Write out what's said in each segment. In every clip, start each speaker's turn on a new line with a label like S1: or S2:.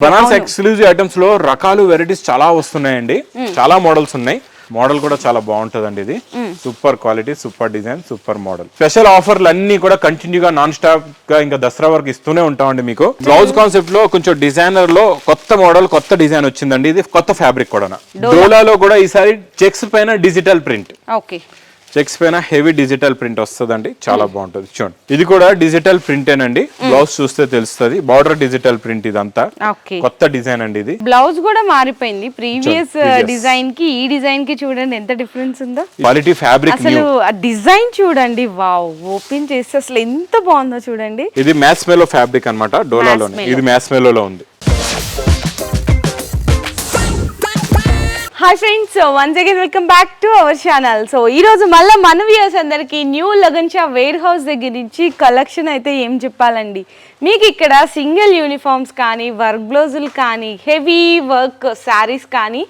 S1: Banaras exclusive items లో రకాలు varieties చాలా వస్తున్నాయండి. చాలా మోడల్స్ ఉన్నాయి. మోడల్ కూడా చాలా బాగుంటదండి. ఇది super quality, super design, super model. Special ఆఫర్లు అన్ని కూడా కంటిన్యూగా నాన్ స్టాప్ గా ఇంకా దసరా వరకు ఇస్తూనే ఉంటామండి. మీకు బ్లౌజ్ కాన్సెప్ట్ లో కొంచెం డిజైనర్ లో కొత్త మోడల్, కొత్త డిజైన్ వచ్చిందండి. ఇది కొత్త ఫ్యాబ్రిక్ కూడా. డోలాలో కూడా ఈసారి చెక్స్ పైన డిజిటల్ ప్రింట్. చెక్స్ పైన హెవీ డిజిటల్ ప్రింట్ వస్తుందండి. చాలా బాగుంటుంది. చూడండి, ఇది కూడా డిజిటల్ ప్రింటేనండి. బ్లౌజ్ చూస్తే తెలుస్తుంది. Border digital print. ఇదంతా కొత్త డిజైన్ అండి. ఇది
S2: బ్లౌజ్ కూడా మారిపోయింది. ప్రీవియస్ డిజైన్ కి ఈ డిజైన్ కి చూడండి ఎంత డిఫరెన్స్ ఉందో.
S1: క్వాలిటీ ఫ్యాబ్రిక్,
S2: అసలు ఆ డిజైన్ చూడండి. వావ్, ఓపెన్ చేస్తే అసలు ఎంత బాగుందో చూడండి.
S1: ఇది మ్యాస్మెలో ఫ్యాబ్రిక్ అన్నమాట. డోలాలోనే ఇది మ్యాస్మెలోలో ఉంది.
S2: Hi friends, once again welcome back to our channel. So ఈ రోజు మళ్ళీ మన వ్యూయర్స్ అందరికి new Lagan Shah warehouse దగ్గర నుంచి కలెక్షన్ అయితే ఏం చెప్పాలండి. మీకు ఇక్కడ సింగిల్ యూనిఫామ్స్ కానీ, వర్క్ బ్లౌజులు కానీ, హెవీ వర్క్ శారీస్ కానీ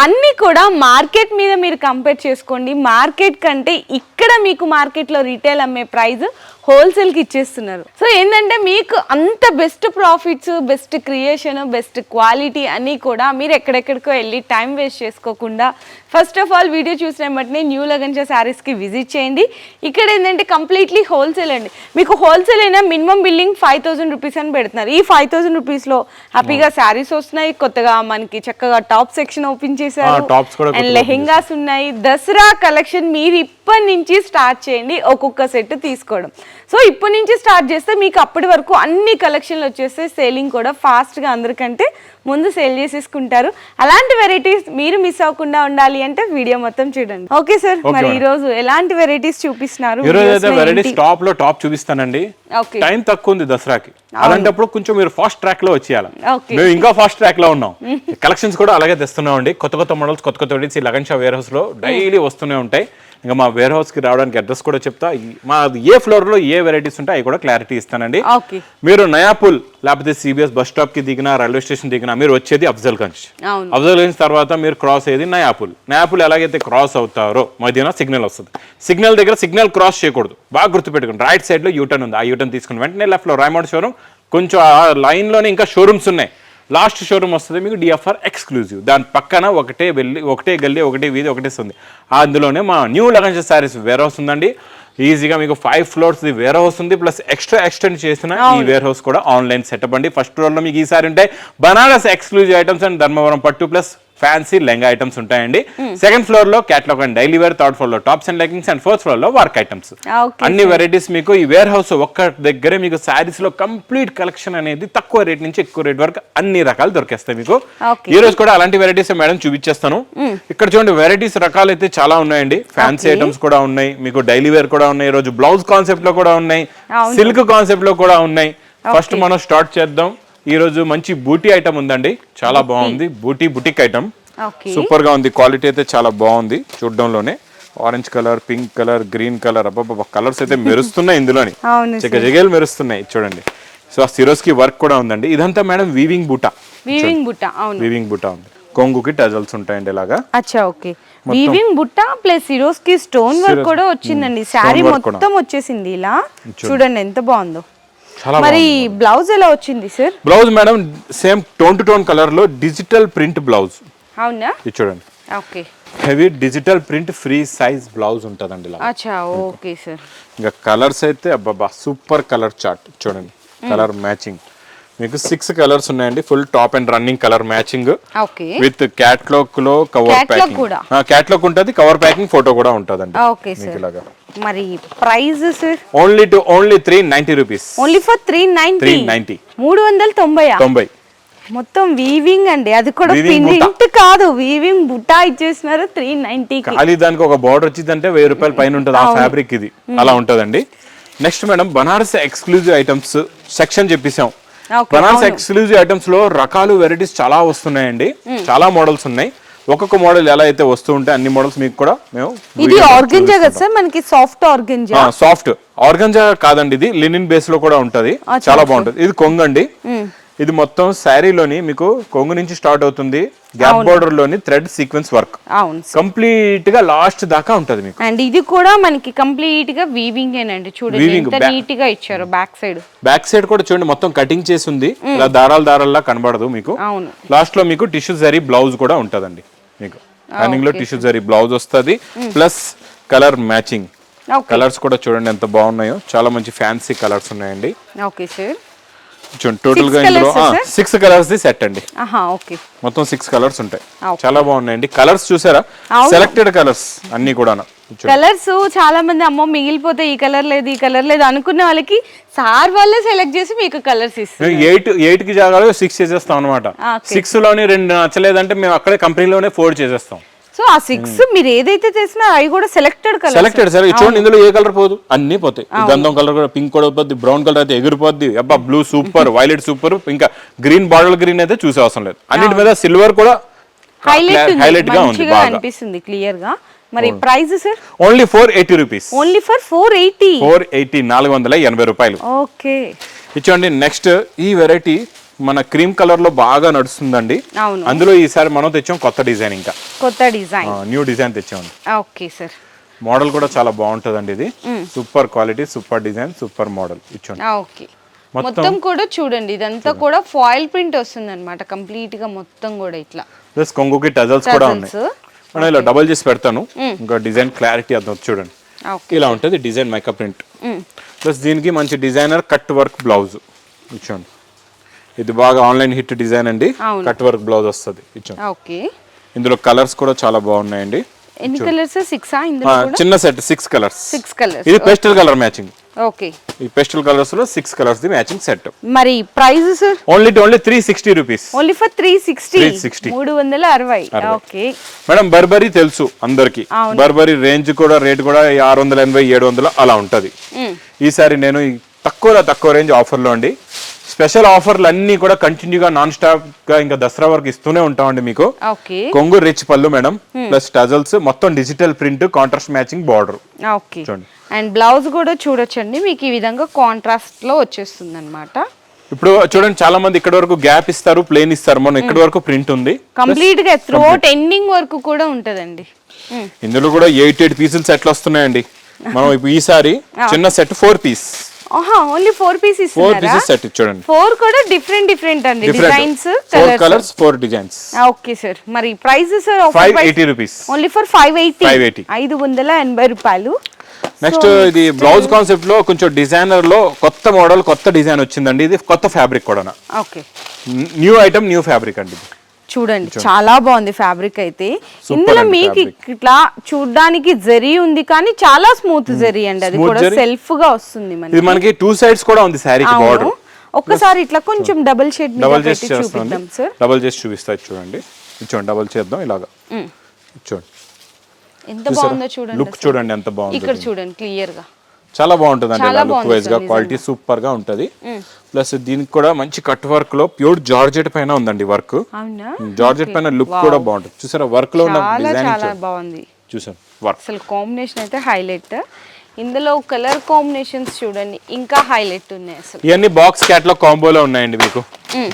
S2: అన్నీ కూడా మార్కెట్ మీద మీరు కంపేర్ చేసుకోండి. మార్కెట్ కంటే ఇక్కడ మీకు మార్కెట్లో రీటైల్ అమ్మే ప్రైస్ హోల్సేల్కి ఇచ్చేస్తున్నారు. సో ఏంటంటే మీకు అంత best profits, best creation, best quality అన్నీ కూడా మీరు ఎక్కడెక్కడికో వెళ్ళి టైం వేస్ట్ చేసుకోకుండా ఫస్ట్ ఆఫ్ ఆల్ వీడియో చూసిన వెంటనే న్యూ లగన్ షా శారీస్కి విజిట్ చేయండి. ఇక్కడ ఏంటంటే కంప్లీట్లీ హోల్సేల్ అండి. మీకు హోల్సేల్ అయినా మినిమం బిల్లింగ్ 5,000 రూపీస్ అని పెడుతున్నారు. ఈ 5,000 రూపీస్లో హ్యాపీగా శారీస్ వస్తున్నాయి. కొత్తగా మనకి చక్కగా టాప్ సెక్షన్ ఓపెన్ చేశారు అండ్ లెహెంగాస్ ఉన్నాయి. దసరా కలెక్షన్ మీరు ఇప్పటి నుంచి స్టార్ట్ చేయండి ఒక్కొక్క సెట్ తీసుకోవడం. సో ఇప్పటి నుంచి స్టార్ట్ చేస్తే మీకు అప్పటి వరకు అన్ని కలెక్షన్లు వచ్చేస్తే సేలింగ్ కూడా ఫాస్ట్గా అందరికంటే ముందు సేల్ చేసేసుకుంటారు. అలాంటి వెరైటీస్ మీరు మిస్ అవ్వకుండా ఉండాలి అంటే వీడియో మొత్తం చూడండి. ఓకే సార్, మరి ఈ రోజు ఎలాంటి వెరైటీస్ చూపిస్తున్నారు?
S1: టాప్ లో టాప్ చూపిస్తానండి. టైం తక్కువ ఉంది దసరాకి. అలాంటప్పుడు కొంచెం మీరు ఫాస్ట్ ట్రాక్ లో వచ్చేయాలి. మేము ఇంకా ఫాస్ట్ ట్రాక్ లో ఉన్నాం. కలెక్షన్స్ కూడా అలాగే తెస్తున్నాం అండి. కొత్త కొత్త మోడల్స్, కొత్త కొత్త varieties Lagan Shah warehouse లో డైలీ వస్తూనే ఉంటాయి. ఇంకా మా వేర్ హౌస్ కి రావడానికి అడ్రస్ కూడా చెప్తా. మా ఏ ఫ్లోర్ లో ఏ వెరైటీస్ ఉంటాయి అవి కూడా క్లారిటీ ఇస్తానండి. మీరు నయాపుల్ లేకపోతే సిబిఎస్ బస్ స్టాప్ కి దిగినా, రైల్వే స్టేషన్ దిగినా మీరు వచ్చేది అఫ్జల్గంజ్. అఫ్జల్గంజ్ తర్వాత మీరు క్రాస్ అయ్యేది నయాపుల్. నయాపుల్ ఎలాగైతే క్రాస్ అవుతారో మధ్యన సిగ్నల్ వస్తుంది. సిగ్నల్ దగ్గర సిగ్నల్ క్రాస్ చేయకూడదు. బాగా గుర్తుపెట్టుకోండి. రైట్ సైడ్ లో యూటర్న్ ఉంది. ఆ యూటర్న్ తీసుకుని వెంటనే లెఫ్ట్ లో రైమౌంట్ షోరూమ్, కొంచెం ఆ లైన్ లోనే ఇంకా షోరూమ్స్ ఉన్నాయి. లాస్ట్ షోరూమ్ వస్తుంది మీకు డిఎఫ్ఆర్ ఎక్స్క్లూజివ్. దాని పక్కన ఒకటే గల్లీ, ఒకటే వీధి, ఒకటే ఉంది. అందులోనే మా new Lagan Shah saris warehouse ఉందండి. ఈజీగా మీకు 5 ఫ్లోర్స్ వేర్ హౌస్ ఉంది. ప్లస్ ఎక్స్ట్రా ఎక్స్టెండ్ చేసిన ఈ వేర్ హౌస్ కూడా ఆన్లైన్ సెటప్ అండి. ఫస్ట్ ఫ్లోర్ లో మీకు ఈసారి ఉంటాయి Banaras exclusive items and Dharmavaram పట్టు ప్లస్ ఫ్యాన్సీ లెంగా ఐటమ్స్ ఉంటాయండి. సెకండ్ ఫ్లోర్ లో catalogue and daily wear, third floor లో tops and leggings and fourth floor లో వర్క్ ఐటమ్స్. అన్ని వెరైటీస్ మీకు ఈ వేర్ హౌస్ ఒక్క దగ్గరే మీకు శారీస్ లో కంప్లీట్ కలెక్షన్ అనేది తక్కువ రేట్ నుంచి ఎక్కువ రేట్ వరకు అన్ని రకాలు దొరికేస్తాయి మీకు. ఈ రోజు కూడా అలాంటి వెరైటీస్ మేడం చూపించేస్తాను. ఇక్కడ చూడండి, వెరైటీస్ రకాలు అయితే చాలా ఉన్నాయండి. ఫ్యాన్సీ ఐటమ్స్ కూడా ఉన్నాయి, మీకు డైలీ వేర్ కూడా ఉన్నాయి, ఈ రోజు బ్లౌజ్ కాన్సెప్ట్ లో కూడా ఉన్నాయి, సిల్క్ కాన్సెప్ట్ లో కూడా ఉన్నాయి. ఫస్ట్ మనం స్టార్ట్ చేద్దాం. ఈ రోజు మంచి బూటీ ఐటమ్ ఉందండి. చాలా బాగుంది. బుటిక్ ఐటమ్ సూపర్ గా ఉంది. క్వాలిటీ అయితే చాలా బాగుంది. చూడడంలోనే orange colour, pink colour, green colour, అబ్బా కలర్స్ అయితే మెరుస్తున్నాయి. ఇందులోని జగలు మెరుస్తున్నాయి చూడండి. సో ఆ సిరోస్ కి వర్క్ కూడా ఉందండి. ఇదంతా మేడం వీవింగ్ బూటా ఉంది. కొంగుకి టజల్స్ ఉంటాయండి ఇలాగా.
S2: వీవింగ్ బుట్ట ప్లస్ సిరోస్ కి స్టోన్ వర్క్ కూడా వచ్చిందండి. శారీ మొత్తం వచ్చేసింది ఇలా. చూడండి ఎంత బాగుందో. మరి బ్లౌజ్ ఎలా వచ్చింది sir?
S1: Blouse madam same tone to tone colour లో డిజిటల్ ప్రింట్ బ్లౌజ్.
S2: అవునా?
S1: ఇది చూడండి. Okay, heavy digital print free size blouse ఉంటదండి ఇలా.
S2: అచ్చా, ఓకే సార్.
S1: ఇంకా కలర్స్ అయితే అబ్బా సూపర్ కలర్ చార్ట్ చూడండి. కలర్ మ్యాచింగ్ మీకు 6 కలర్స్ ఉన్నాయండి. Full top and running colour matching with catalogue లో కవర్ ప్యాకింగ్. క్యాట్లాగ్ ఉంటది, కవర్ ప్యాకింగ్, ఫోటో కూడా ఉంటదండి. ఇలాగా.
S2: మరి price sir?
S1: Only 390 rupees.
S2: Only for 390. 390. మొత్తం వీవింగ్ అండి. అది కూడా ప్రింట్ కాదు, వీవింగ్ బుట్టా ఇచ్చేసినారు. 390.
S1: ఖాళీ దానికి ఒక బార్డర్ వచ్చిందంటే 1000 రూపాయల పైన ఉంటుంది ఆ ఫ్యాబ్రిక్. ఇది అలా ఉంటదండి. Next madam Banaras exclusive items section చెప్పేసాం. బనారస్ ఎక్స్క్లూజివ్ ఐటమ్స్ లో రకాలు వెరైటీస్ చాలా వస్తున్నాయండి. చాలా మోడల్స్ ఉన్నాయి. ఒక్కొక్క మోడల్ ఎలా అయితే వస్తూ ఉంటే అన్ని మోడల్స్ మీకు కూడా మేము.
S2: ఇది ఆర్గంజా కదా సార్? మనకి సాఫ్ట్ ఆర్గంజా కాదండి, ఇది లినిన్ బేస్ లో కూడా ఉంటది. చాలా బాగుంటది. ఇది కొంగండి.
S1: ఇది మొత్తం శారీలోని మీకు కొంగు నుంచి స్టార్ట్ అవుతుంది, గ్యాప్ బోర్డర్ లోని థ్రెడ్ సీక్వెన్స్ వర్క్
S2: అవును
S1: కంప్లీట్ గా లాస్ట్ దాకా ఉంటది మీకు.
S2: అండ్ ఇది కూడా మనకి కంప్లీట్ గా వీవింగ్ ఏనండి, చూడండి ఎంత నీట్ గా ఇచ్చారు. బ్యాక్ సైడ్
S1: కూడా చూడండి మొత్తం కటింగ్ చేసి ఉంది, ఇలా దారాల కనబడదు మీకు.
S2: అవును,
S1: లాస్ట్ లో మీకు టిష్యూ జరీ బ్లౌజ్ కూడా ఉంటదండి మీకు. రన్నింగ్ లో టిష్యూ జరీ బ్లౌజ్ వస్తుంది, ప్లస్ కలర్ మ్యాచింగ్. కలర్స్ కూడా చూడండి ఎంత బాగున్నాయో, చాలా మంచి ఫ్యాన్సీ కలర్స్ ఉన్నాయండి.
S2: ఓకే సార్,
S1: చూడండి టోటల్ గా ఇందులో 6 కలర్స్ ది సెట్ అండి.
S2: ఓకే,
S1: మొత్తం 6 కలర్స్ ఉంటాయి, చాలా బాగున్నాయండి. కలర్స్ చూసారా, సెలెక్టెడ్ కలర్స్ అన్ని కూడా.
S2: కలర్స్ చాలా మంది అమ్మో మిగిలిపోతే ఈ కలర్ లేదు ఈ కలర్ లేదు అనుకున్న వాళ్ళకి సార్ వాళ్ళే సెలెక్ట్ చేసి మీకు కలర్స్ ఇస్తారు.
S1: 8 కి జాగాలో 6 చేసేస్తాం అనమాట. 6 లోని 2 నచ్చలేదంటే మేము అక్కడే కంపెనీలోనే 4 చేసేస్తాం.
S2: సో ఆ 6 మీరు ఏదైతే చేసినా అవి కూడా సెలెక్టెడ్
S1: సార్. చూడండి ఇందులో ఏ కలర్ పోదు, అన్ని పోతాయి. గంధం కలర్ కూడా, పింక్ కూడా పోద్ది, బ్రౌన్ కలర్ అయితే ఎగిరిపోద్ది, అబ్బా బ్లూ సూపర్, వైలెట్ సూపర్, ఇంకా గ్రీన్ బార్డర్ గ్రీన్ అయితే చూసే అవసరం లేదు. అన్నిటి మీద సిల్వర్ కూడా హైలైట్ గా ఉంది, బాగా
S2: అనిపిస్తుంది క్లియర్ గా. మరి price sir?
S1: Only 480 rupees.
S2: Only for 480.
S1: 480 రూపాయలు.
S2: ఓకే,
S1: ఇచ్చండి. నెక్స్ట్ ఈ వెరైటీ మన క్రీమ్ కలర్ లో బాగా నడుస్తుందండి. అందులో ఈసారి మనం తెచ్చాం కొత్త డిజైన్, ఇంకా
S2: కొత్త డిజైన్,
S1: న్యూ డిజైన్ తెచ్చామండి.
S2: Okay sir.
S1: మోడల్ కూడా చాలా బాగుంటదండి, ఇది super quality, super design, super model ఇచ్చండి.
S2: ఓకే, మొత్తం కూడా చూడండి ఇదంతా కూడా ఫాయిల్ ప్రింట్ వస్తుంది అనమాట కంప్లీట్ గా మొత్తం కూడా ఇట్లా.
S1: ప్లస్ కొంగుకి టజల్స్ కూడా ఉన్నాయి. మనం ఇలా డబుల్ చేసి పెడతాను, ఇంకా డిజైన్ క్లారిటీ అర్థం చూడండి. ఇలా ఉంటుంది డిజైన్ మేకప్ ప్రింట్. ప్లస్ దీనికి మంచి డిజైనర్ కట్ వర్క్ బ్లౌజ్ ఇచ్చండి. ఇది బాగా ఆన్లైన్ హిట్ డిజైన్ అండి, కట్ వర్క్ బ్లౌజ్ వస్తుంది ఇచ్చండి.
S2: ఓకే,
S1: ఇందులో కలర్స్ కూడా చాలా బాగున్నాయండి.
S2: ఎన్ని కలర్స్? 6 ఇందులో కూడా
S1: చిన్న సెట్ 6 కలర్స్.
S2: 6 కలర్స్.
S1: ఇది పేస్టల్ కలర్ మ్యాచింగ్.
S2: ఓకే,
S1: ఈ పేస్టల్ కలర్స్ లో 6 కలర్స్ ది మ్యాచింగ్ సెట్.
S2: మరి price sir?
S1: Only 360 rupees.
S2: Only for 360. 360. Okay
S1: madam, Burberry తెలుసు అందరికి. బర్బరీ రేంజ్ కూడా రేట్ కూడా 680 700 అలా ఉంటది. ఈసారి నేను తక్కువ రేంజ్ ఆఫర్ లో అండి, స్పెషల్ ఆఫర్లు అన్ని కూడా కంటిన్యూగా నాన్ స్టాప్ గా ఇంకా దసరా వరకు ఇస్తూనే ఉంటామండి మీకు. కొంగు రిచ్ పళ్ళు మేడం, ప్లస్ టజల్స్, మొత్తం digital print, contrast matching border.
S2: Okay, and blouse కూడా చూడొచ్చండి మీకు ఈ విధంగా కాంట్రాస్ట్ లో వచ్చేస్తుంది అన్నమాట.
S1: ఇప్పుడు చూడండి చాలా మంది ఇక్కడ వరకు గ్యాప్ ఇస్తారు, ప్లేన్ ఇస్తారు, మనం ఇక్కడ వరకు ప్రింట్ ఉంది
S2: కంప్లీట్ గా త్రోట్ ఎండింగ్ వరకు కూడా ఉంటదండి.
S1: ఇందులో కూడా 8 పీసులు సెట్లు వస్తున్నాయండి. మనం ఇప్పుడు ఈసారి చిన్న set 4 piece.
S2: Only 4 pieces.
S1: 4 pieces set చూడండి.
S2: 4 కూడా డిఫరెంట్ అండి, designs,
S1: 4 colours 4 designs.
S2: Okay sir, మరి price sir?
S1: 580 rupees.
S2: Only for 580. 580 రూపాయలు.
S1: నెక్స్ట్ ఇది బ్లౌజ్ కాన్సెప్ట్ లో కొంచెం డిజైనర్ లో కొత్త మోడల్, కొత్త డిజైన్ వచ్చిందండి. ఇది కొత్త ఫ్యాబ్రిక్ కూడా.
S2: Okay,
S1: new item, new fabric అండి.
S2: చూడండి చాలా బాగుంది ఫ్యాబ్రిక్ అయితే. ఇందులో మీకు ఇట్లా చూడడానికి జరీ ఉంది కానీ చాలా స్మూత్ జరీ అండి, అది కూడా సెల్ఫ్ గా వస్తుంది.
S1: మనకి 2 సైడ్స్ కూడా ఉంది శారీకి బార్డర్.
S2: ఒక్కసారి ఇట్లా కొంచెం డబుల్ షేడ్ మీద పెట్టి చూపిద్దాం సార్.
S1: డబుల్ చేసి చూపిస్తా చూడండి. చూడండి డబుల్ చేద్దాం ఇలాగా. చూడండి
S2: ఎంత బాగుందో చూడండి,
S1: లుక్ చూడండి ఎంత బాగుందో.
S2: ఇక్కడ చూడండి క్లియర్ గా
S1: చాలా బాగుంటుందండి, లుక్ వైజ్ గా క్వాలిటీ సూపర్ గా ఉంటది. ప్లస్ దీనికి కూడా మంచి కట్ వర్క్ లో ప్యూర్ జార్జెట్ పైన ఉందండి వర్క్. జార్జెట్ పైన లుక్ కూడా బాగుంటుంది. చూసారా వర్క్ లో ఉన్న డిజైన్
S2: చాలా బాగుంది.
S1: చూసారు వర్క్
S2: అసలు కాంబినేషన్ అయితే హైలైట్. ఇందులో కలర్ కాంబినేషన్స్ చూడండి ఇంకా హైలైట్ ఉన్నాయి అసలు.
S1: ఇవన్నీ బాక్స్ క్యాటలాగ్ కాంబోలో ఉన్నాయండి మీకు.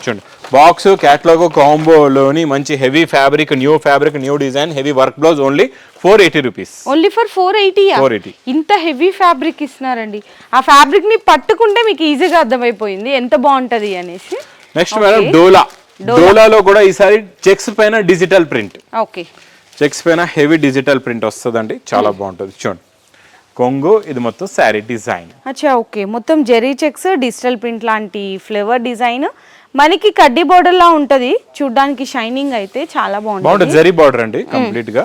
S1: చూడండి బాక్స్ క్యాటలాగ్ కాంబోలోని మంచి heavy fabric, new design, heavy work blouse. Only 480 rupees.
S2: Only for 480. ఇంత హెవీ ఫ్యాబ్రిక్ ఇస్తున్నారండి. ఆ ఫ్యాబ్రిక్ ని పట్టుకుంటే మీకు ఈజీగా అర్థమైపోయింది ఎంత బాగుంటది అనేసి.
S1: నెక్స్ట్ మేడం డోలాలో కూడా ఈసారి చెక్స్ పైన డిజిటల్ ప్రింట్.
S2: ఓకే,
S1: చెక్స్ పైన హెవీ డిజిటల్ ప్రింట్ వస్తుందండి, చాలా బాగుంటుంది. చూడండి కొంగు, ఇది మొత్తం శారీ డిజైన్.
S2: అచ్చా ఓకే, మొత్తం జెరీ చెక్స్, డిజిటల్ ప్రింట్ లాంటి ఫ్లేవర్ డిజైన్, మనకి కడ్డీ బోర్డర్ లా ఉంటది. చూడడానికి షైనింగ్ అయితే చాలా బాగుంటుంది.
S1: జెరీ బోర్డర్ అండి కంప్లీట్ గా.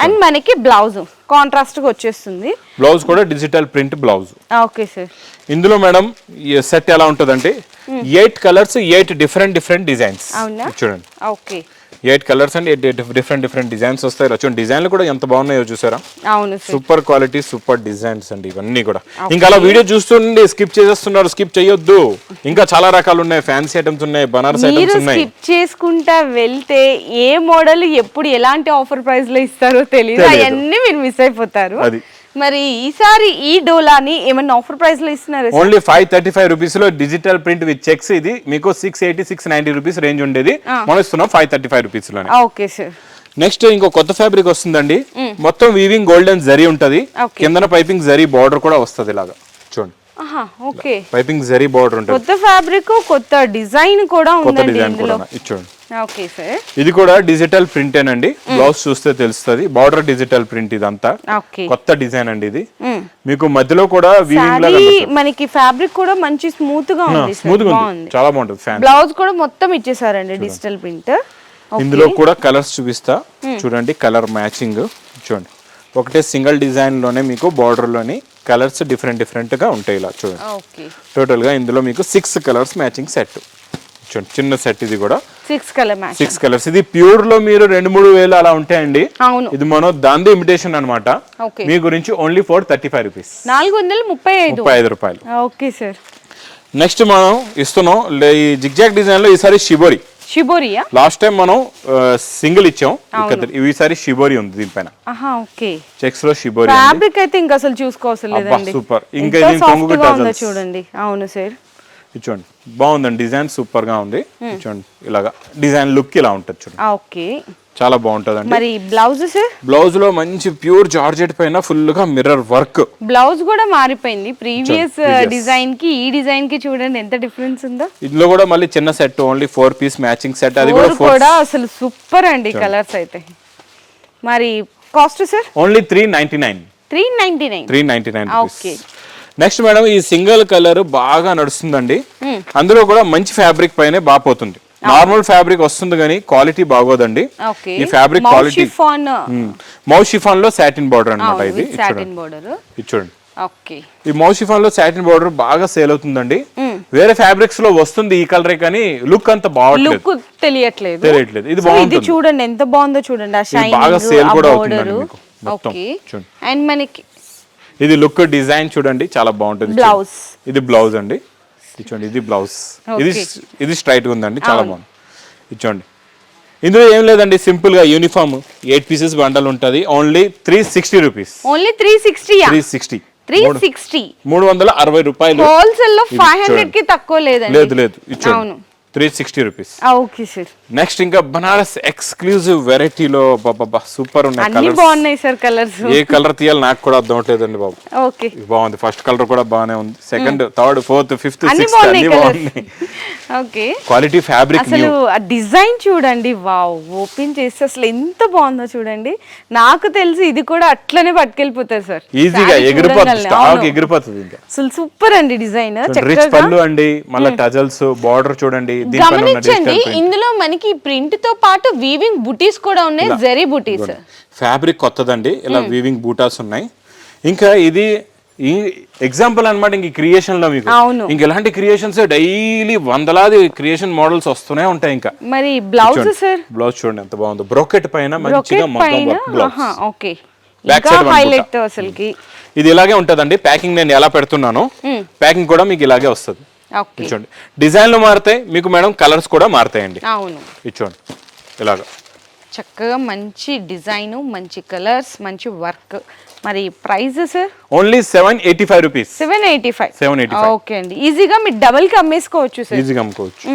S2: అండ్ మనకి బ్లౌజ్ కాంట్రాస్ట్ గా వచ్చేస్తుంది.
S1: బ్లౌజ్ కూడా digital print blouse.
S2: Okay sir,
S1: ఇందులో మేడం ఈ సెట్ ఎలా ఉంటుందంటే 8 కలర్స్, 8 డిఫరెంట్ డిజైన్స్. చూడండి
S2: okay,
S1: 8 colours and 8 different designs వస్తాయి. చూడండి డిజైన్లు కూడా ఎంత బాగున్నాయో చూసారా.
S2: అవును,
S1: సూపర్ క్వాలిటీ, సూపర్ డిజైన్స్ అండి ఇవన్నీ కూడా. ఇంకా అలా వీడియో చూస్తుండే స్కిప్ చేసేస్తున్నారు, స్కిప్ చేయొద్దు. ఇంకా చాలా రకాలు ఉన్నాయి, ఫ్యాన్సీ ఐటమ్స్ ఉన్నాయి, బనారస్ ఐటమ్స్ ఉన్నాయి.
S2: స్కిప్ చేసుకుంటా వెళ్తే ఏ మోడల్ ఎప్పుడు ఎలాంటి ఆఫర్ ప్రైస్ లో ఇస్తారో తెలియదు, అవన్నీ మీరు మిస్ అయిపోతారు. మరి ఈసారి ఈ డోలాని ఏమన్నా ఆఫర్ ప్రైస్ లో ఇస్తున్నారు
S1: ఓన్లీ 535 రూపీస్ లో డిజిటల్ ప్రింట్ విత్ చెక్స్. ఇది మీకు 680 690 రూపీస్ రేంజ్ ఉండేది, మనం ఇస్తున్నాం 535 రూపీస్ లోనే.
S2: Okay sir.
S1: నెక్స్ట్ ఇంకో కొత్త ఫ్యాబ్రిక్ వస్తుందండి, మొత్తం వీవింగ్ గోల్డెన్ జరీ ఉంటది, కిందన పైపింగ్ జరీ బార్డర్ కూడా వస్తుంది ఇలాగా చూడండి.
S2: ఓకే,
S1: పైపింగ్ జరీ బార్డర్ ఉంటుంది.
S2: కొత్త ఫ్యాబ్రిక్, కొత్త డిజైన్ కూడా ఉందండి ఇందులో.
S1: చూడండి,
S2: ఓకే సార్.
S1: ఇది కూడా డిజిటల్ ప్రింట్ ఏనండి, బ్లౌజ్ చూస్తే తెలుస్తుంది. బార్డర్ డిజిటల్ ప్రింట్ ఇదంతా కొత్త డిజైన్ అండి. ఇది మీకు మధ్యలో కూడా వీవింగ్ లాగా
S2: మనకి ఫ్యాబ్రిక్ కూడా మంచి స్మూత్ గా ఉంది,
S1: స్మూత్ గా ఉంది, చాలా బాగుంటుంది.
S2: బ్లౌజ్ కూడా మొత్తం ఇచ్చేసారండి డిజిటల్ ప్రింట్.
S1: ఇందులో కూడా కలర్స్ చూపిస్తా చూడండి, కలర్ మ్యాచింగ్ చూడండి. ఒకటే సింగిల్ డిజైన్ లోనే మీకు బార్డర్ లోని కలర్స్ డిఫరెంట్ గా ఉంటాయి ఇలా చూడండి. టోటల్ గా ఇందులో మీకు 6 కలర్స్ మ్యాచింగ్ సెట్ చూడండి, చిన్న సెట్. ఇది కూడా 6 కలర్స్. ఇది ప్యూర్ లో మీరు 2-3 వేలు అలా ఉంటాయండి. ఇది మనం దాంతో ఇమిటేషన్ అన్నమాట. మీ గురించి ఓన్లీ 435 రూపీస్, 435 రూపాయలు.
S2: Okay sir.
S1: నెక్స్ట్ మనం ఇస్తున్నాం ఈ జిగ్జాగ్ డిజైన్ లో ఈసారి షిబోరియా. లాస్ట్ టైం మనం సింగిల్ ఇచ్చాం, ఈసారి షిబోరి ఉంది దీనిపైన. చెక్స్ లో షిబోరి
S2: ఫ్యాబ్రిక్ అయితే ఇంకా అసలు చూసుకోవసరం లేదండి,
S1: సూపర్. ఇంకా ఇది కొంగు టజల్స్
S2: చూడండి. అవును సార్,
S1: చూడండి బాగుందండి, డిజైన్ సూపర్ గా ఉంది. చూడండి ఇలాగా డిజైన్ లుక్ ఇలా ఉంటుంది చూడండి.
S2: ఓకే,
S1: చాలా బాగుంటదండి.
S2: మరి బ్లౌజ్ సార్?
S1: బ్లౌజ్ లో మంచి ప్యూర్ జార్జెట్ పైన ఫుల్ గా మిర్రర్ వర్క్.
S2: బ్లౌజ్ కూడా మారిపోయింది, ప్రీవియస్ డిజైన్ కి ఈ డిజైన్ కి చూడండి ఎంత డిఫరెన్స్ ఉందో.
S1: ఇందులో కూడా మళ్ళీ చిన్న set, only 4 piece matching set. అది
S2: కూడా అసలు సూపర్ అండి కలర్స్ అయితే. మరి cost sir?
S1: Only 399.
S2: Okay.
S1: Next madam, ఈ సింగిల్ కలర్ బాగా నడుస్తుందండి, అందులో కూడా మంచి ఫ్యాబ్రిక్ పైనే బాగా పోతుంది. నార్మల్ ఫ్యాబ్రిక్ వస్తుంది కానీ క్వాలిటీ బాగోదండి. ఈ ఫ్యాబ్రిక్ క్వాలిటీ మౌ షిఫాన్ లో సాటిన్ బార్డర్ అన్నమాట. ఇది చూడండి, ఈ మౌ షిఫాన్ లో సాటిన్ బార్డర్ బాగా సేల్ అవుతుందండి. వేరే ఫ్యాబ్రిక్స్ లో వస్తుంది ఈ కలరే కానీ లుక్ అంత బాగోట్లేదు, తెలియట్లేదు. ఇది బాగుంది
S2: చూడండి, ఎంత బాగుందో చూడండి.
S1: బాగా సేల్ కూడా అవుతుందండి మీకు మొత్తం.
S2: అండ్ మనకి
S1: ఇది లుక్ డిజైన్ చూడండి, చాలా బాగుంటుంది.
S2: బ్లౌజ్,
S1: ఇది బ్లౌజ్ అండి, చూడండి. ఇది బ్లౌజ్, ఇది స్ట్రైట్ గా ఉందండి, చాలా బాగుంది. చూడండి, ఇందులో ఏం లేదండి, సింపుల్ గా యూనిఫామ్ 8 పీసెస్ బండల్ ఉంటది. Only 360 rupees.
S2: ఓన్లీ 360
S1: 360 రూపాయలు.
S2: హోల్సేల్ లో 500 కి తక్కువ లేదండి.
S1: లేదు ఇచ్చాను 360 రూపీస్.
S2: Okay sir.
S1: నెక్స్ట్ ఇంకా బనారస్ ఎక్స్క్లూజివ్ వెరైటీలో సూపర్ ఉన్నాయి
S2: అన్ని బాగున్నాయి సార్ కలర్స్.
S1: ఏ కలర్ తీయాలి నాకు కూడా అర్థం అవట్లేదండి బాబు.
S2: ఓకే,
S1: బాగుంది. ఫస్ట్ కలర్ కూడా బాగానే ఉంది, second, third, fourth, fifth, sixth అన్ని బాగున్నాయి.
S2: Okay,
S1: quality fabric.
S2: అసలు ఆ డిజైన్ చూడండి, వావ్, ఓపెన్ చేస్తే అసలు ఎంత బాగుందో చూడండి. నాకు తెలిసి ఇది కూడా అట్లనే పట్టుకెళ్ళిపోతారు సార్,
S1: ఈజీగా ఎగిరిపోతుంది, స్టాక్ ఎగిరిపోతుంది. ఇంకా
S2: అసలు సూపర్ అండి డిజైన్.
S1: రిచ్ పళ్ళు అండి, మళ్ళీ టజల్స్, బార్డర్ చూడండి.
S2: గమనించండి, ఇందులో మనకి ప్రింట్ తో పాటు వీవింగ్ బూటీస్ కూడా ఉన్నాయి, జరీ బూటీస్.
S1: ఫ్యాబ్రిక్ కొత్తదండి, ఇలా వీవింగ్ బూటాస్ ఉన్నాయి. ఇంకా ఇది ఎగ్జాంపుల్ అన్నమాట. ఇంక క్రియేషన్ లో మీకు ఇంకెలాంటి క్రియేషన్స్ డైలీ వందలాది క్రియేషన్ మోడల్స్ వస్తూనే ఉంటాయి. ఇంకా
S2: మరి బ్లౌజ్ సార్?
S1: బ్లౌజ్ చూడండి ఎంత బాగుందో, బ్రోకెట్ పైన మంచిగా
S2: ఓకే, హైలైట్ అసలుకి.
S1: ఇది ఇలాగే ఉంటదండి. ప్యాకింగ్ నేను ఎలా పెడుతున్నాను, ప్యాకింగ్ కూడా మీకు ఇలాగే వస్తుంది. చూడండి, డిజైన్లు మారుతాయి మీకు మేడం, కలర్స్ కూడా మారుతాయండి.
S2: అవును,
S1: చూడండి ఇలాగా
S2: చక్కగా మంచి డిజైన్, మంచి కలర్స్, మంచి వర్క్. మరి price sir?
S1: Only 785 rupees.
S2: 785. Okay అండి, ఈజీగా మీరు డబుల్ కి అమ్మేసుకోవచ్చు సార్,
S1: ఈజీగా అమ్ముకోవచ్చు.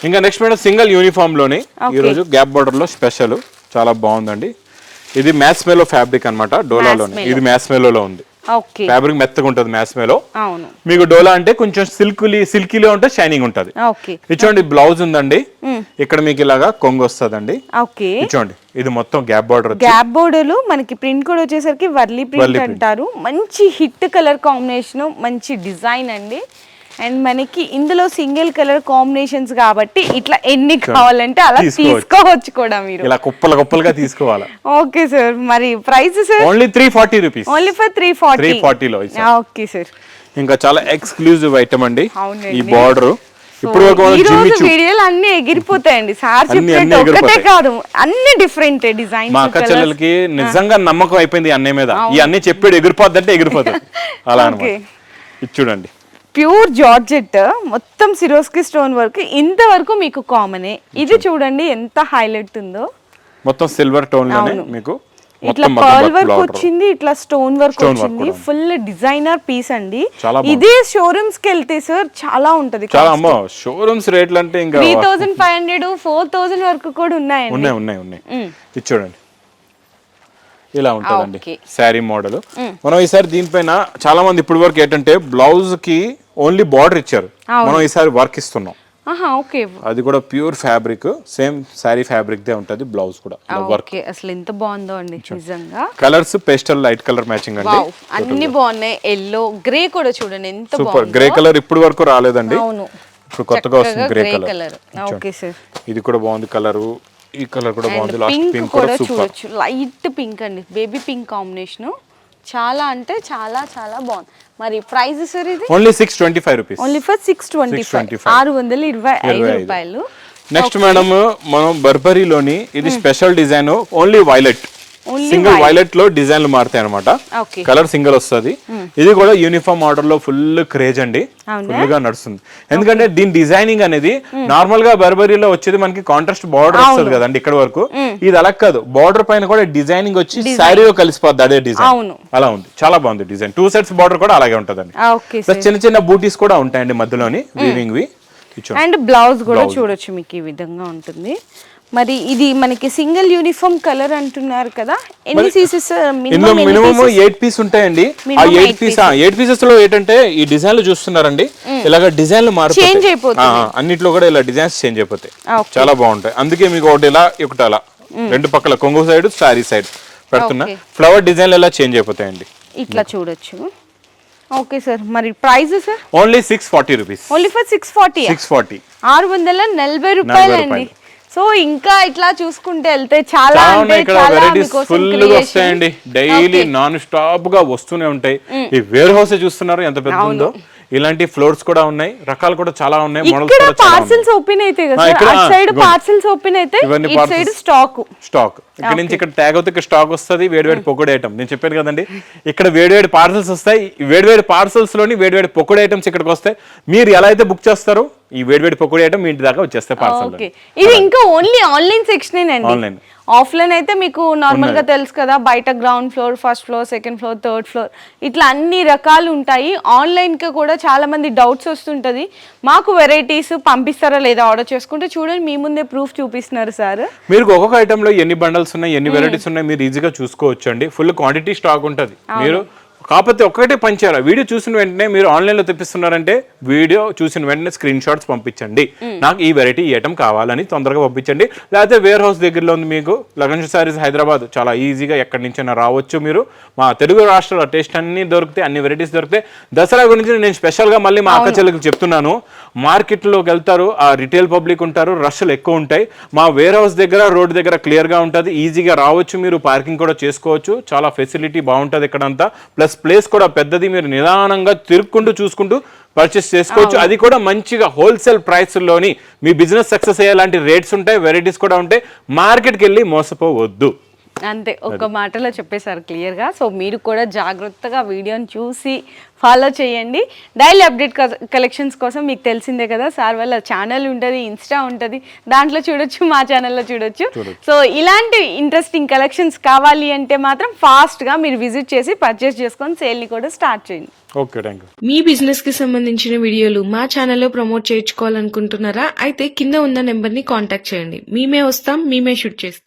S1: ఇంకా నెక్స్ట్ మేడం, సింగిల్ యూనిఫామ్ లోనే ఈ రోజు గ్యాప్ బార్డర్ లో స్పెషల్ చాలా బాగుందండి. ఇది మ్యాస్ మేలో ఫ్యాబ్రిక్ అన్నమాట, డోలాలోనే. ఇది మ్యాస్ మేలో ఉంది. ఫ్యాబ్రిక్ మెత్తగా ఉంటుంది మ్యాస్ మేలో. మీకు డోలా అంటే కొంచెం సిల్కీలో ఉంటే షైనింగ్ ఉంటది. ఇచ్చోండి, బ్లౌజ్ ఉందండి, ఇక్కడ మీకు ఇలాగా కొంగు వస్తుందండి. ఇచ్చోండి, ఇది మొత్తం గ్యాప్ బార్డర్.
S2: గ్యాప్ బార్డర్ మనకి ప్రింట్ కూడా వచ్చేసరికి వర్లీ ప్రింట్ అంటారు. మంచి హిట్ కలర్ కాంబినేషన్, మంచి డిజైన్ అండి. అండ్ మనకి ఇందులో సింగిల్ కలర్ కాంబినేషన్స్ కాబట్టి ఇట్లా ఎన్ని కావాలంటే అలా తీసుకోవచ్చు కూడా, మీరు
S1: ఇలా కుప్పలుగా తీసుకోవాలి.
S2: ఓకే సార్, మరి price sir?
S1: Only 340 rupees.
S2: Only for 340
S1: లో.
S2: Okay sir.
S1: ఇంకా చాలా ఎక్స్క్లూజివ్ ఐటమ్ అండి ఈ బార్డర్. ఇప్పుడు
S2: వీడియోలు అన్ని ఎగిరిపోతాయండి సార్, చెప్పినట్టు ఒకటే కాదు, అన్ని డిఫరెంట్ డిజైన్స్.
S1: మా అక్క చెల్లెలకి నిజంగా నమ్మకం అయిపోయింది అన్నీ మీద. ఈ అన్ని చెప్పాడు ఎగిరిపోద్దంటే ఎగిరిపోతుంది అలా అన్నమాట. ఇది చూడండి,
S2: ప్యూర్ జార్జెట్, మొత్తం సిరోస్కి స్టోన్ వర్క్, ఇంతవరకు మీకు కామనే. ఇది చూడండి ఎంత హైలైట్ ఉందో,
S1: మొత్తం సిల్వర్ టోన్ లోనే మీకు
S2: ఇట్లా పర్ల్ వర్క్ వచ్చింది, ఇట్లా స్టోన్ వర్క్ వచ్చింది, ఫుల్ డిజైనర్ పీస్ అండి. ఇదే షోరూమ్స్ కి వెళ్తే సార్ చాలా ఉంటది.
S1: షోరూమ్స్ రేట్లు అంటే ఇంకా
S2: 3500 4000 వరకు కూడా ఉన్నాయండి.
S1: ఉన్నాయి. ఇది చూడండి, ఇలా ఉంటుందండి శారీ మోడల్. మనం ఈసారి దీనిపైన చాలా మంది ఇప్పటి వరకు ఏంటంటే బ్లౌజ్ కి ఓన్లీ బార్డర్ ఇచ్చారు, మనం ఈసారి వర్క్ ఇస్తున్నాం. అది కూడా pure fabric, same sari fabric they ఉంటది, బ్లౌజ్ కూడా వర్క్.
S2: అసలు ఎంత బాగుందో అండి నిజంగా.
S1: Colours pastel light colour matching అండి,
S2: అన్ని బాగున్నాయి. ఎల్లో గ్రే కూడా చూడండి ఎంత
S1: సూపర్. గ్రే కలర్ ఇప్పుడు వరకు రాలేదండి, ఇప్పుడు కొత్తగా వస్తుంది గ్రే కలర్.
S2: ఓకే సార్,
S1: ఇది కూడా బాగుంది కలర్. ఈ కలర్ కూడా బాగుంది, లాస్ట్ పింక్
S2: కూడా చూడొచ్చు, లైట్ పింక్ అండి, బేబీ పింక్ కాంబినేషన్. చాలా అంటే చాలా చాలా బాగుంది. మరి ప్రైస్ సార్ ఇది
S1: ఓన్లీ 625 రూపీస్,
S2: ఓన్లీ ఫర్ 625, 625 రూపాయలు.
S1: నెక్స్ట్ మేడం మనం బర్బరీలోని ఇది special design, only violet, single violet లో డిజైన్లు మారుతాయి అనమాట, కలర్ సింగిల్ వస్తుంది. ఇది కూడా యూనిఫామ్ ఆర్డర్ లో ఫుల్ క్రేజ్ అండి, ఫుల్ గా నడుస్తుంది. ఎందుకంటే దీని డిజైనింగ్ అనేది నార్మల్ గా బర్బరీలో వచ్చేది మనకి కాంట్రాస్ట్ బార్డర్ వస్తుంది కదండి ఇక్కడ వరకు, ఇది అలా కాదు, బార్డర్ పైన కూడా డిజైనింగ్ వచ్చి శారీలో కలిసిపోద్ది అదే డిజైన్, అలా ఉంది. చాలా బాగుంది డిజైన్. 2 సెట్స్ బార్డర్ కూడా అలాగే ఉంటదండి. చిన్న చిన్న బూటీస్ కూడా ఉంటాయండి మధ్యలోని వీవింగ్ వి.
S2: అండ్ బ్లౌజ్ కూడా చూడొచ్చు మీకు ఈ విధంగా ఉంటుంది. మరి ఇది మనకి సింగిల్ యూనిఫామ్ కలర్ అంటున్నారు కదా, ఎన్ని పీసెస్?
S1: మినిమం 8 పీస్ ఉంటాయండి. ఆ 8 పీసెస్ లో ఏంటంటే ఈ డిజైన్లు చూస్తున్నారండి, ఇలాగ డిజైన్లు మారుతాయి అన్నిట్లో కూడా, ఇలా డిజైన్స్ చేంజ్ అయిపోతాయి, చాలా బాగుంటాయి. అందుకే మీకు ఒకటి ఇలా ఒకటి అలా రెండు పక్కల కొంగు సైడ్ శారీ సైడ్ పెడుతున్నా, ఫ్లవర్ డిజైన్లు ఎలా చేంజ్ అయిపోతాయండి,
S2: ఇట్లా చూడొచ్చు. ఓకే సార్, మరి price sir?
S1: Only 640 rupees,
S2: only for 640, 640 రూపాయలు అండి. సో ఇంకా ఇట్లా చూసుకుంటే వెళ్తే చాలా
S1: ఫుల్ వస్తాయండి, డైలీ నాన్ స్టాప్ గా వస్తూనే ఉంటాయి. ఈ వేర్ హౌస్ చూస్తున్నారు ఎంత పెద్ద ఉందో, ఇలాంటి ఫ్లోర్స్ కూడా ఉన్నాయి, రకాలు కూడా చాలా ఉన్నాయి. మోడల్స్ కూడా
S2: పార్సెల్స్ ఓపెన్ అయితే కదా అటు సైడ్, పార్సెల్స్ ఓపెన్ అయితే ఇటు సైడ్ స్టాక్
S1: ఇక్కడ నుంచి ఇక్కడ ట్యాగ్ అవుతే ఇక్కడ స్టాక్ వస్తుంది, వేడివేడి పొకోడి ఐటమ్. నేను చెప్పాను కదండి, ఇక్కడ వేడివేడి పార్సల్స్ వస్తాయి, వేడివేడి పార్సల్స్ లోని వేడివేడి పొకోడి ఐటమ్స్ ఇక్కడికి వస్తాయి. మీరు ఎలా అయితే బుక్ చేస్తారో ఈ వేడివేడి పొకోడి ఐటమ్ మీ ఇంటి దాకా వచ్చేస్తాయి పార్సల్.
S2: ఇది ఇంకా ఓన్లీ ఆన్లైన్ సెక్షన్ అండి, ఆఫ్లైన్ అయితే మీకు నార్మల్ గా తెలుసు కదా, బయట ground floor, first floor, second floor, third floor, ఇట్లా అన్ని రకాలు ఉంటాయి. ఆన్లైన్ కి కూడా చాలా మంది డౌట్స్ వస్తుంటది, మాకు వెరైటీస్ పంపిస్తారా లేదా ఆర్డర్ చేసుకుంటే. చూడండి మీ ముందే ప్రూఫ్ చూపిస్తున్నారు సార్.
S1: మీరు ఒక్కొక్క ఐటమ్ లో ఎన్ని బండల్స్ ఉన్నాయి, ఎన్ని వెరైటీస్ ఉన్నాయి మీరు ఈజీగా చూసుకోవచ్చు అండి. ఫుల్ క్వాంటిటీ స్టాక్ ఉంటది. మీరు కాకపోతే ఒక్కటే పంచారా, వీడియో చూసిన వెంటనే మీరు ఆన్లైన్ లో తెప్పిస్తున్నారంటే వీడియో చూసిన వెంటనే స్క్రీన్ షాట్స్ పంపించండి, నాకు ఈ వెరైటీ ఈ ఐటమ్ కావాలని తొందరగా పంపించండి. లేకపోతే వేర్ హౌస్ దగ్గరలో ఉంది మీకు లగన్ సారీస్ హైదరాబాద్, చాలా ఈజీగా ఎక్కడి నుంచైనా రావచ్చు మీరు. మా తెలుగు రాష్ట్రాల టేస్ట్ అన్ని దొరుకుతాయి, అన్ని వెరైటీస్ దొరుకుతాయి. దసరా గురించి నేను స్పెషల్ గా మళ్ళీ మా అక్క చెల్లెలకు చెప్తున్నాను, మార్కెట్లోకి వెళ్తారు, ఆ రిటైల్ పబ్లిక్ ఉంటారు, రష్లు ఎక్కువ ఉంటాయి. మా వేర్ హౌస్ దగ్గర రోడ్ దగ్గర క్లియర్ గా ఉంటుంది, ఈజీగా రావచ్చు, మీరు పార్కింగ్ కూడా చేసుకోవచ్చు, చాలా ఫెసిలిటీ బాగుంటుంది ఇక్కడంతా. ప్లస్ ప్లేస్ కూడా పెద్దది, మీరు నిదానంగా తిరుక్కుంటూ చూసుకుంటూ పర్చేస్ చేసుకోవచ్చు. అది కూడా మంచిగా హోల్సేల్ ప్రైస్లోని మీ బిజినెస్ సక్సెస్ అయ్యేలాంటి రేట్స్ ఉంటాయి, వెరైటీస్ కూడా ఉంటాయి. మార్కెట్కి వెళ్ళి మోసపోవద్దు.
S2: అంతే, ఒక మాటలో చెప్పేశారు క్లియర్గా. సో మీరు కూడా జాగ్రత్తగా వీడియోని చూసి ఫాలో చేయండి. డైలీ అప్డేట్ కలెక్షన్స్ కోసం మీకు తెలిసిందే కదా, సార్ వాళ్ళ ఛానల్ ఉంటుంది, ఇన్స్టా ఉంటుంది, దాంట్లో చూడొచ్చు, మా ఛానల్లో చూడొచ్చు. సో ఇలాంటి ఇంట్రెస్టింగ్ కలెక్షన్స్ కావాలి అంటే మాత్రం ఫాస్ట్గా మీరు విజిట్ చేసి పర్చేస్ చేసుకొని సేల్ని కూడా స్టార్ట్ చేయండి.
S1: Okay, thank you.
S3: Me business కి సంబంధించిన వీడియోలు మా ఛానల్లో ప్రమోట్ చేయించుకోవాలనుకుంటున్నారా? అయితే కింద ఉన్న నెంబర్ ని కాంటాక్ట్ చేయండి, మేమే వస్తాం, మేమే షూట్ చేస్తాం.